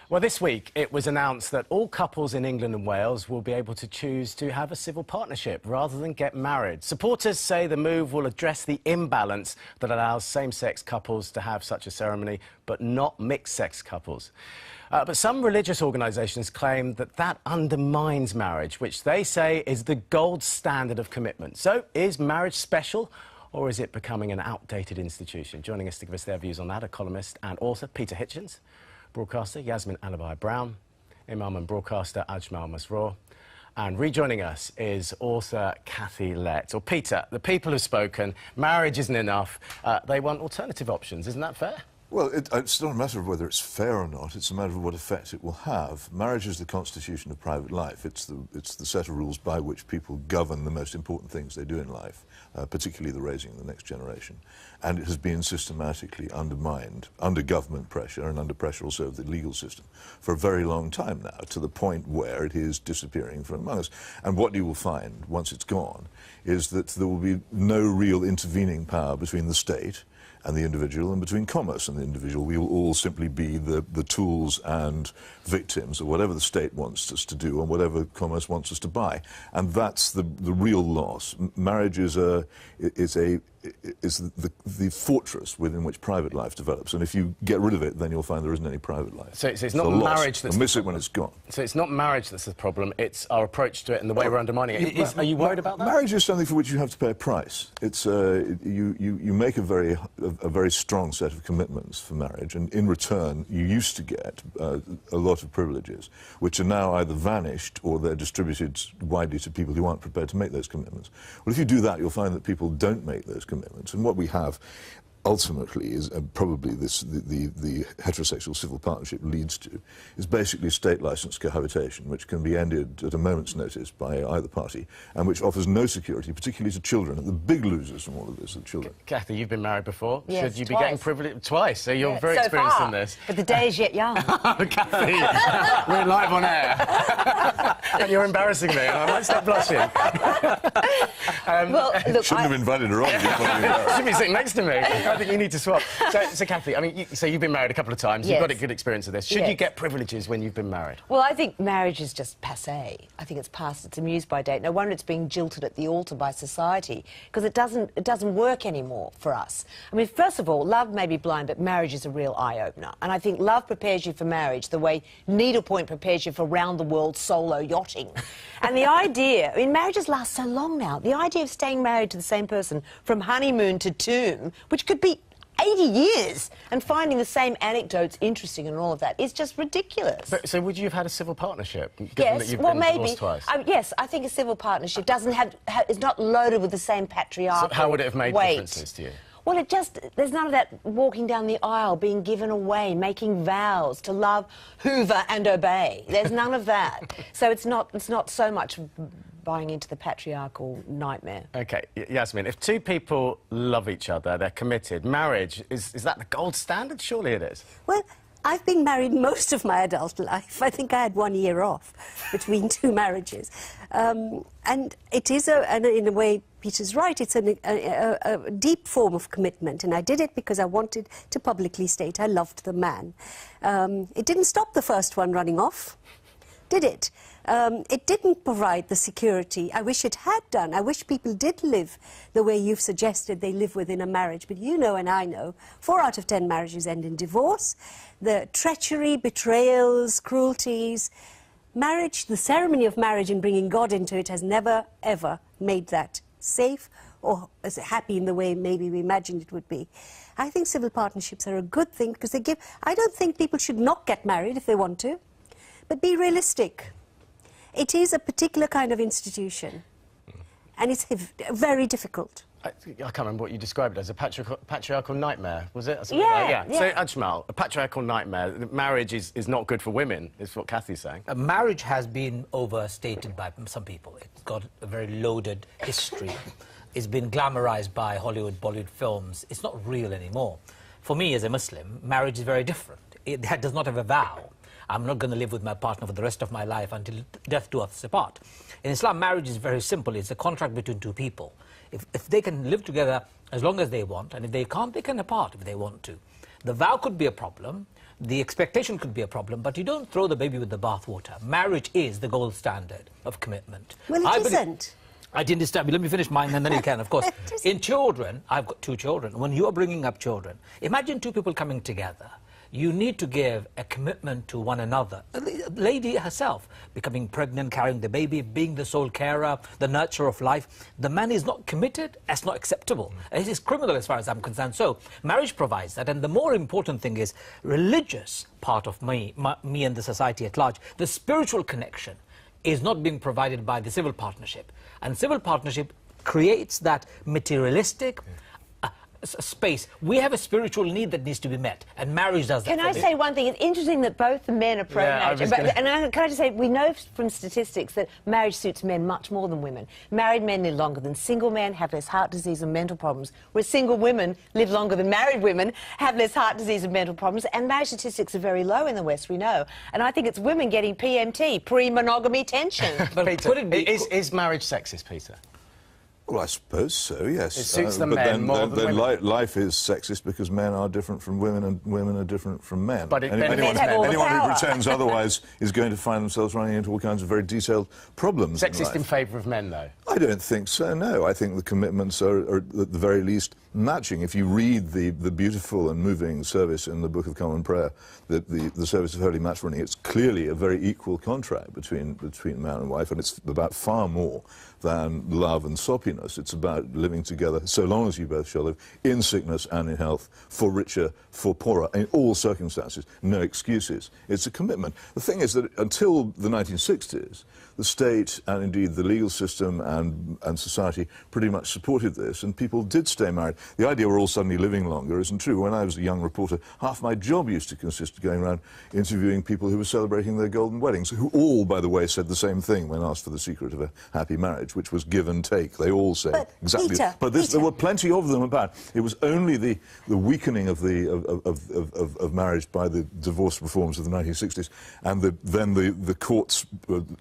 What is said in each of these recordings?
Well, this week it was announced that all couples in England and Wales will be able to choose to have a civil partnership rather than get married. Supporters say the move will address the imbalance that allows same-sex couples to have such a ceremony, but not mixed-sex couples. But some religious organisations claim that that undermines marriage, which they say is the gold standard of commitment. So, is marriage special, or is it becoming an outdated institution? Joining us to give us their views on that are columnist and author Peter Hitchens, broadcaster Yasmin Alibi-Brown, Imam and broadcaster Ajmal Masroor, and rejoining us is author Kathy Lett. Or Peter, the people have spoken. Marriage isn't enough. They want alternative options. Isn't that fair? Well, it's not a matter of whether it's fair or not. It's a matter of what effect it will have. Marriage is the constitution of private life. It's the set of rules by which people govern the most important things they do in life, particularly the raising of the next generation. And it has been systematically undermined under government pressure and under pressure also of the legal system for a very long time now, to the point where it is disappearing from among us. And what you will find once it's gone is that there will be no real intervening power between the state and the individual, and between commerce and the individual. We will all simply be the tools and victims of whatever the state wants us to do and whatever commerce wants us to buy. And that's the real loss. Marriage is the fortress within which private life develops. And if you get rid of it, then you'll find there isn't any private life. So it's not marriage that's... You'll miss it when it's gone. So it's not marriage that's the problem, it's our approach to it and the way we're undermining it. Are you worried about that? Marriage is something for which you have to pay a price. It's, you make a very strong set of commitments for marriage, and in return you used to get a lot of privileges, which are now either vanished or they're distributed widely to people who aren't prepared to make those commitments. Well, if you do that, you'll find that people don't make those commitments. And what we have ultimately is probably the heterosexual civil partnership leads to is basically state-licensed cohabitation, which can be ended at a moment's notice by either party, and which offers no security, particularly to children. And the big losers from all of this are children. Kathy, you've been married before. Yes, should you be getting privilege twice? So you're very so experienced far, in this. but the day is yet young. Kathy, we're live on air. And you're embarrassing me, and I might start blushing. Well, look, Shouldn't have invited her on. You should be sitting next to me. I think you need to swap. So Kathy, I mean, so you've been married a couple of times. Yes. You've got a good experience of this. Should Yes. you get privileges when you've been married? Well, I think marriage is just passé. I think it's past its amuse-by date. No wonder it's being jilted at the altar by society, because it doesn't work anymore for us. I mean, first of all, love may be blind, but marriage is a real eye-opener. And I think love prepares you for marriage the way needlepoint prepares you for round-the-world solo yachting. And the idea, I mean, marriages last so long now. The idea of staying married to the same person from honeymoon to tomb, which could be 80 years, and finding the same anecdotes interesting and all of that is just ridiculous. So would you have had a civil partnership, given yes, that you've well, been maybe. divorced twice? Yes, I think a civil partnership doesn't have is not loaded with the same patriarchal So how would it have made weight. differences to you? Well, there's none of that walking down the aisle, being given away, making vows to love, hoover and obey. There's none of that. So it's not so much buying into the patriarchal nightmare. OK, Yasmin, if two people love each other, they're committed, marriage, is that the gold standard? Surely it is. Well, I've been married most of my adult life. I think I had 1 year off between two marriages. And it is, and in a way, Peter's right, it's a deep form of commitment. And I did it because I wanted to publicly state I loved the man. It didn't stop the first one running off, did it? It didn't provide the security I wish it had done. I wish people did live the way you've suggested they live within a marriage. But you know and I know, 4 out of 10 marriages end in divorce. The treachery, betrayals, cruelties. Marriage, the ceremony of marriage and bringing God into it has never, ever made that safe or as happy in the way maybe we imagined it would be. I think civil partnerships are a good thing because they give... I don't think people should not get married if they want to, but be realistic. It is a particular kind of institution, and it's very difficult. I can't remember what you described it as, a patriarchal nightmare, was it? Yeah, like yeah. So, Ajmal, a patriarchal nightmare, marriage is not good for women, is what Kathy's saying. Marriage has been overstated by some people. It's got a very loaded history. It's been glamorized by Hollywood, Bollywood films. It's not real anymore. For me, as a Muslim, marriage is very different. It does not have a vow. I'm not going to live with my partner for the rest of my life until death do us apart. In Islam, marriage is very simple. It's a contract between two people. If they can live together as long as they want, and if they can't, they can apart if they want to. The vow could be a problem, the expectation could be a problem, but you don't throw the baby with the bathwater. Marriage is the gold standard of commitment. Well, it isn't. I didn't understand. Let me finish mine and then you can, of course. In children, I've got 2 children. When you are bringing up children, imagine 2 people coming together. You need to give a commitment to one another. A lady herself, becoming pregnant, carrying the baby, being the sole carer, the nurturer of life. The man is not committed, that's not acceptable. It is criminal as far as I'm concerned. So marriage provides that. And the more important thing is religious part of me and the society at large. The spiritual connection is not being provided by the civil partnership. And civil partnership creates that materialistic space. We have a spiritual need that needs to be met, and marriage does that. Can I say one thing? It's interesting that both the men are pro-marriage. Can I just say, we know from statistics that marriage suits men much more than women. Married men live longer than single men, have less heart disease and mental problems, whereas single women live longer than married women, have less heart disease and mental problems, and marriage statistics are very low in the West, we know. And I think it's women getting PMT, pre-monogamy tension. But Peter, is marriage sexist, Peter? Well, I suppose so, yes. It suits the but men more than women. Life is sexist because men are different from women and women are different from men. But anyone power. who pretends otherwise is going to find themselves running into all kinds of very detailed problems. Sexist in favour of men, though? I don't think so, no. I think the commitments are at the very least matching. If you read the beautiful and moving service in the Book of Common Prayer, the service of holy matrimony, it's clearly a very equal contract between man and wife, and it's about far more than love and soppiness. It's about living together, so long as you both shall live, in sickness and in health, for richer, for poorer, in all circumstances, no excuses. It's a commitment. The thing is that until the 1960s, the state and indeed the legal system and society pretty much supported this, and people did stay married. The idea we're all suddenly living longer isn't true. When I was a young reporter, half my job used to consist of going around interviewing people who were celebrating their golden weddings, who all, by the way, said the same thing when asked for the secret of a happy marriage, which was give and take. They all say exactly. Peter, but there were plenty of them about. It was only the weakening of marriage by the divorce reforms of the 1960s, and then the courts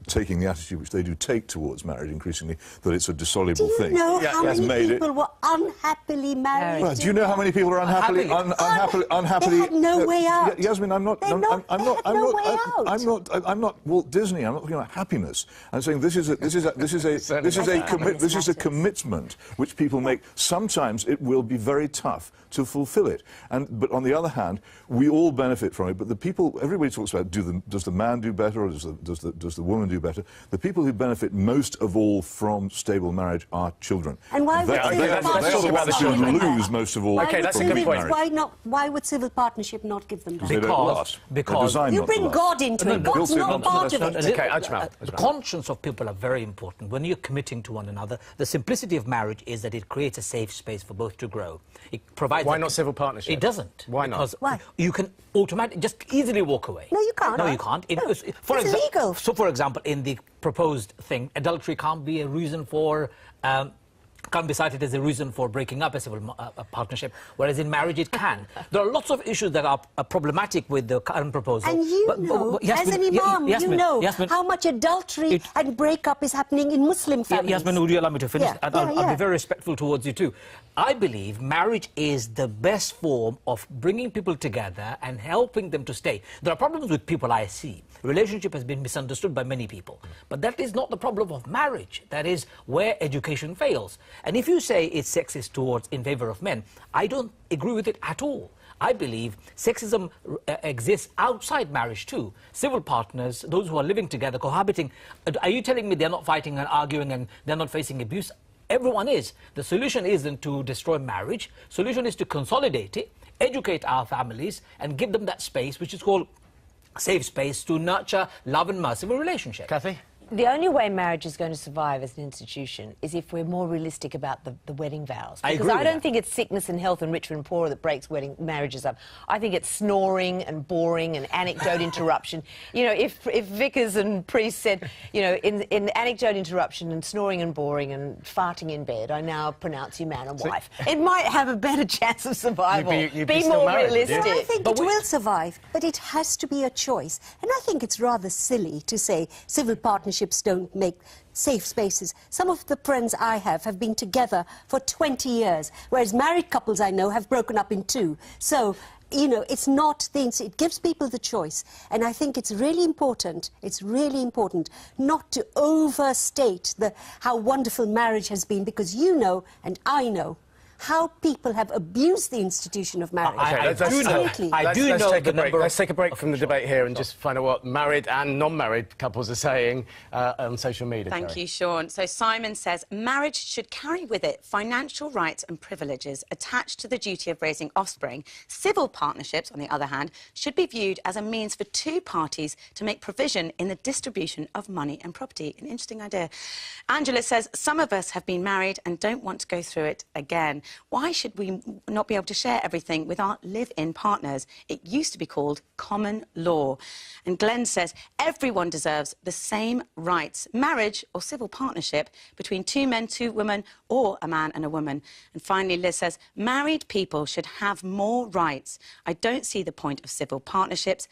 taking the attitude which they do take towards marriage increasingly, that it's a dissoluble thing. Do you know how many people were unhappily married? Well, do you know how many people are unhappily? They had no way out. Yasmin, I'm not Walt Disney. I'm not talking about happiness. I'm saying this is a commitment which people make. Sometimes it will be very tough to fulfil it, but on the other hand, we all benefit from it. But the people, everybody talks about, does the man do better or does the woman do better? The people who benefit most of all from stable marriage are children. And why would children lose most of all? Okay, that's a good point. Why would civil partnership not give them that? Because you bring God into it. God's not part of it. The conscience of people are very important. When you're committing to one another, the simplicity of marriage is that it creates a safe space for both to grow. It provides. Why not civil partnership? It doesn't. Why not? Because why? You can automatically, just easily walk away. No, you can't. No, you can't. It's illegal. So, for example, in the proposed thing, adultery can't be a reason for. Can't be cited as a reason for breaking up a civil partnership, whereas in marriage it can. There are lots of issues that are problematic with the current proposal. And as an imam, you know how much adultery and breakup is happening in Muslim families. Yasmin, would you allow me to finish? Yeah, I'll be very respectful towards you too. I believe marriage is the best form of bringing people together and helping them to stay. There are problems with people I see. Relationship has been misunderstood by many people. But that is not the problem of marriage. That is where education fails. And if you say it's sexist towards in favor of men, I don't agree with it at all. I believe sexism exists outside marriage too. Civil partners, those who are living together, cohabiting, are you telling me they're not fighting and arguing and they're not facing abuse? Everyone is. The solution isn't to destroy marriage. Solution is to consolidate it, educate our families and give them that space, which is called safe space, to nurture love and merciful relationship. Kathy? The only way marriage is going to survive as an institution is if we're more realistic about the wedding vows. Because I don't think it's sickness and health and richer and poorer that breaks marriages up. I think it's snoring and boring and anecdote interruption. You know, if vicars and priests said, you know, in anecdote interruption and snoring and boring and farting in bed, I now pronounce you man and wife. It might have a better chance of survival. You'd be more married, realistic. Well, I think it will survive, but it has to be a choice. And I think it's rather silly to say civil partnerships don't make safe spaces. Some of the friends I have been together for 20 years, whereas married couples I know have broken up in 2. So you know, it's not it gives people the choice. And I think it's really important not to overstate how wonderful marriage has been, because you know, and I know, how people have abused the institution of marriage. Let's take a break from the debate here and just find out what married and non-married couples are saying on social media. Thank you, Sean. So Simon says, marriage should carry with it financial rights and privileges attached to the duty of raising offspring. Civil partnerships, on the other hand, should be viewed as a means for two parties to make provision in the distribution of money and property. An interesting idea. Angela says, some of us have been married and don't want to go through it again. Why should we not be able to share everything with our live-in partners? It used to be called common law. And Glenn says, everyone deserves the same rights. Marriage or civil partnership between two men, two women, or a man and a woman. And finally, Liz says, married people should have more rights. I don't see the point of civil partnerships.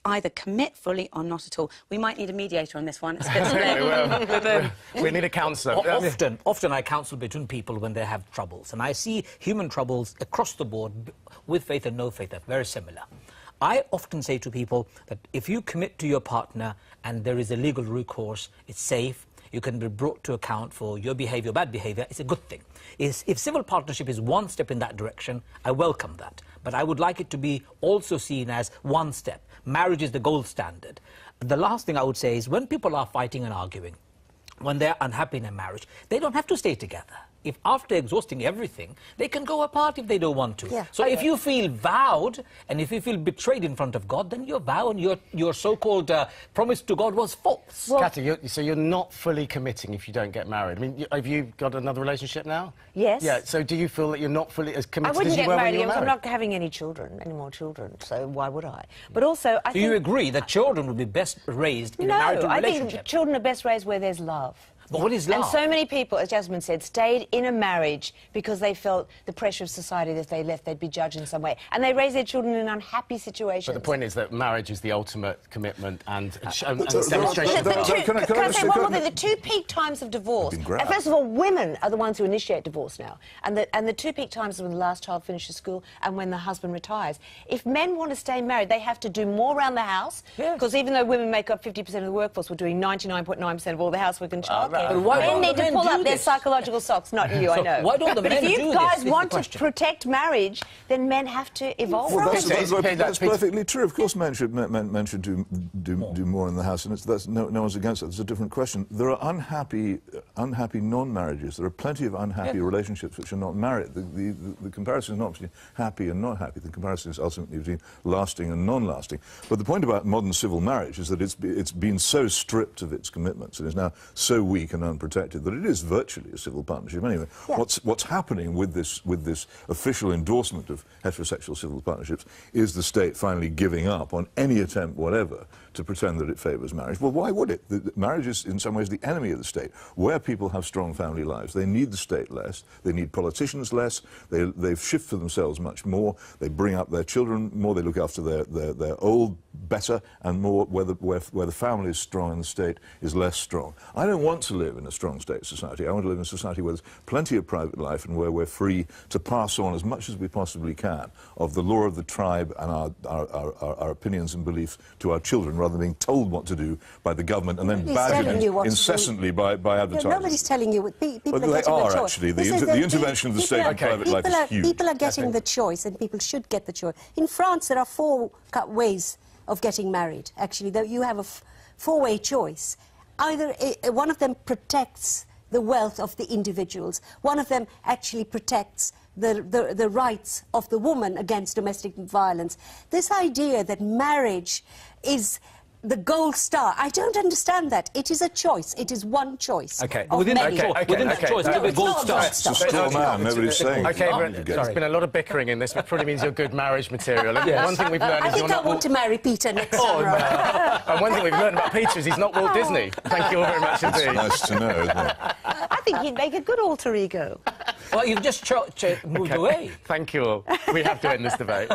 Either commit fully or not at all. We might need a mediator on this one. It's a bit split. We need a counsellor. Often I counsel between people when they have troubles, and I see human troubles across the board, with faith and no faith, are very similar. I often say to people that if you commit to your partner and there is a legal recourse, it's safe, you can be brought to account for your behaviour, bad behaviour, it's a good thing. If civil partnership is one step in that direction, I welcome that. But I would like it to be also seen as one step. Marriage is the gold standard. The last thing I would say is when people are fighting and arguing, when they're unhappy in a marriage, they don't have to stay together. If after exhausting everything, they can go apart if they don't want to. Yeah. So if you feel vowed and if you feel betrayed in front of God, then your vow and your so-called promise to God was false. Well, Kathy, so you're not fully committing if you don't get married. I mean, have you got another relationship now? Yes. Yeah, so do you feel that you're not fully as I committed wouldn't as you get were when married you were again because married? I'm not having any more children, so why would I? But also, I Do think... you agree that children would be best raised in a marital I relationship? think children are best raised where there's love. But what is love? And so many people, as Jasmine said, stayed in a marriage because they felt the pressure of society that if they left, they'd be judged in some way. And they raised their children in unhappy situations. But the point is that marriage is the ultimate commitment and Can demonstration. Can I say one more thing? The two peak times of divorce. And first of all, women are the ones who initiate divorce now. And the two peak times are when the last child finishes school and when the husband retires. If men want to stay married, they have to do more around the house. Because even though women make up 50% of the workforce, we're doing 99.9% of all the housework and childcare. Men need to pull up their psychological socks, not you, I know. Why don't the men do this? But if you guys want to protect marriage, then men have to evolve. Well, that's perfectly true. Of course, men should do more in the house, and no one's against that. It's a different question. There are unhappy non-marriages. There are plenty of unhappy relationships which are not married. The comparison is not between happy and not happy. The comparison is ultimately between lasting and non-lasting. But the point about modern civil marriage is that it's been so stripped of its commitments and is now so weak and unprotected that it is virtually a civil partnership. Anyway, what's happening with this official endorsement of heterosexual civil partnerships is the state finally giving up on any attempt whatever to pretend that it favours marriage. Well, why would it? Marriage is in some ways the enemy of the state. Where people have strong family lives, they need the state less, they need politicians less, they shift for themselves much more, they bring up their children more, they look after their old better and more where the family is strong and the state is less strong. I don't want to live in a strong state society. I want to live in a society where there's plenty of private life and where we're free to pass on as much as we possibly can of the law of the tribe and our opinions and beliefs to our children, rather than being told what to do by the government and then badgered incessantly by advertisers. Nobody's telling you what people are getting they are the choice. actually. The intervention of the state in private life is huge. People are getting the choice, and people should get the choice. In France, there are four ways of getting married. Actually, you have a four-way choice. Either one of them protects the wealth of the individuals. One of them actually protects the rights of the woman against domestic violence. This idea that marriage is the gold star, I don't understand that. It is a choice. It is one choice. Okay. Within that choice, there'll be a gold star. It's a straw man. Nobody's saying. Okay, there's been a lot of bickering in this, which probably means you're good marriage material. And one thing we've learned I is think you're I not... want to marry Peter next summer. And one thing we've learned about Peter is he's not Walt Disney. Thank you all very much indeed. Nice to know, isn't it? I think he'd make a good alter ego. Well, you've just moved away. Thank you all. We have to end this debate.